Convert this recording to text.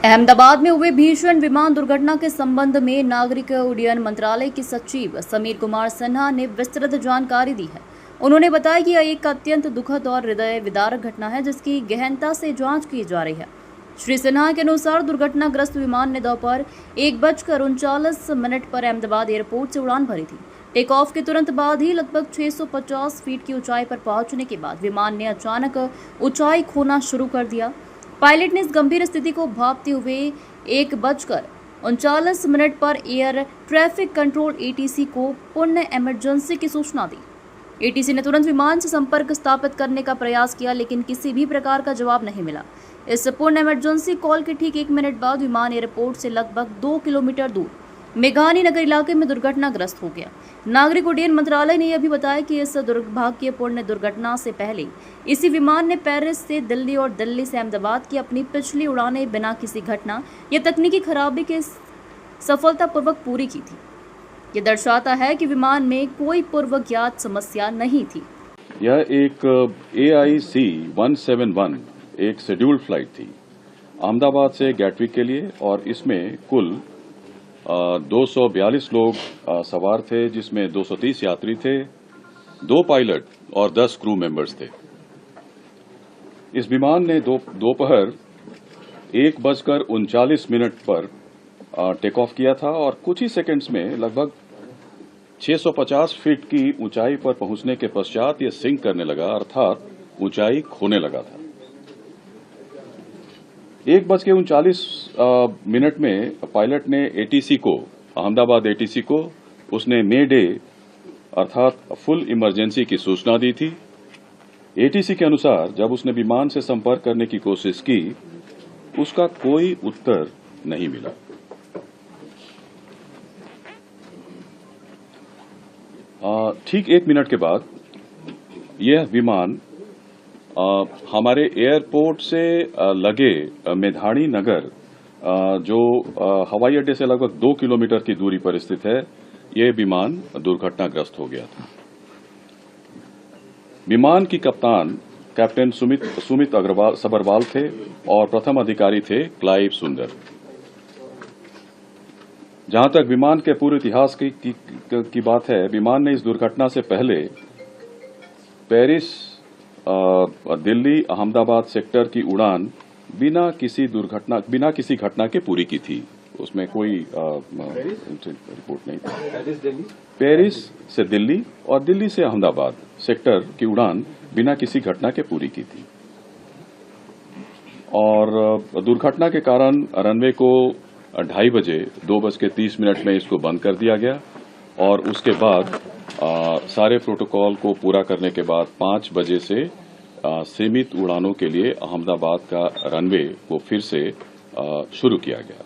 अहमदाबाद में हुए भीषण विमान दुर्घटना के संबंध में नागरिक उड्डयन मंत्रालय के सचिव समीर कुमार सिन्हा ने विस्तृत जानकारी दी है। उन्होंने बताया कि यह एक अत्यंत दुखद और हृदय विदारक घटना है, जिसकी गहनता से जांच की जा रही है। श्री सिन्हा के अनुसार दुर्घटनाग्रस्त विमान ने दोपहर 1:39 पर अहमदाबाद एयरपोर्ट से उड़ान भरी थी। टेक ऑफ के तुरंत बाद ही लगभग 650 फीट की ऊंचाई पर पहुंचने के बाद विमान ने अचानक ऊंचाई खोना शुरू कर दिया। पायलट ने इस गंभीर स्थिति को भांपते हुए 1:39 पर एयर ट्रैफिक कंट्रोल ATC को पूर्ण इमरजेंसी की सूचना दी। ATC ने तुरंत विमान से संपर्क स्थापित करने का प्रयास किया, लेकिन किसी भी प्रकार का जवाब नहीं मिला। इस पूर्ण इमरजेंसी कॉल के ठीक 1 मिनट बाद विमान एयरपोर्ट से लगभग 2 किलोमीटर दूर मेघानी नगर इलाके में दुर्घटनाग्रस्त हो गया। नागरिक उड्डयन मंत्रालय ने यह भी बताया कि इस दुर्भाग्यपूर्ण दुर्घटना से पहले इसी विमान ने पेरिस से दिल्ली और दिल्ली से अहमदाबाद की अपनी पिछली उड़ानें बिना किसी घटना या तकनीकी खराबी के सफलतापूर्वक पूरी की थी। यह दर्शाता है कि विमान में कोई पूर्व ज्ञात समस्या नहीं थी। यह एक AIC 171 एक शेड्यूल्ड फ्लाइट थी अहमदाबाद से गैटविक के लिए, और इसमें कुल 242 लोग सवार थे, जिसमें 230 यात्री थे, 2 पायलट और 10 क्रू मेंबर्स थे। इस विमान ने दोपहर 1:39 पर टेक ऑफ किया था और कुछ ही सेकंड्स में लगभग 650 फीट की ऊंचाई पर पहुंचने के पश्चात यह सिंक करने लगा, अर्थात ऊंचाई खोने लगा था। 1:39 में पायलट ने ATC को, अहमदाबाद ATC को, उसने मे डे अर्थात फुल इमरजेंसी की सूचना दी थी। ATC के अनुसार जब उसने विमान से संपर्क करने की कोशिश की, उसका कोई उत्तर नहीं मिला। ठीक 1 मिनट के बाद यह विमान हमारे एयरपोर्ट से लगे मेघानी नगर, जो हवाई अड्डे से लगभग 2 किलोमीटर की दूरी पर स्थित है, यह विमान दुर्घटनाग्रस्त हो गया था। विमान की कप्तान कैप्टन सुमित सबरवाल थे और प्रथम अधिकारी थे क्लाइव सुंदर। जहां तक विमान के पूरे इतिहास की बात है, विमान ने इस दुर्घटना से पहले पेरिस दिल्ली अहमदाबाद सेक्टर की उड़ान बिना किसी घटना के पूरी की थी। उसमें कोई रिपोर्ट नहीं थी। पेरिस से दिल्ली और दिल्ली से अहमदाबाद सेक्टर की उड़ान बिना किसी घटना के पूरी की थी। और दुर्घटना के कारण रनवे को 2:30 बजे 2:30 में इसको बंद कर दिया गया, और उसके बाद सारे प्रोटोकॉल को पूरा करने के बाद 5 बजे से सीमित उड़ानों के लिए अहमदाबाद का रनवे को फिर से शुरू किया गया।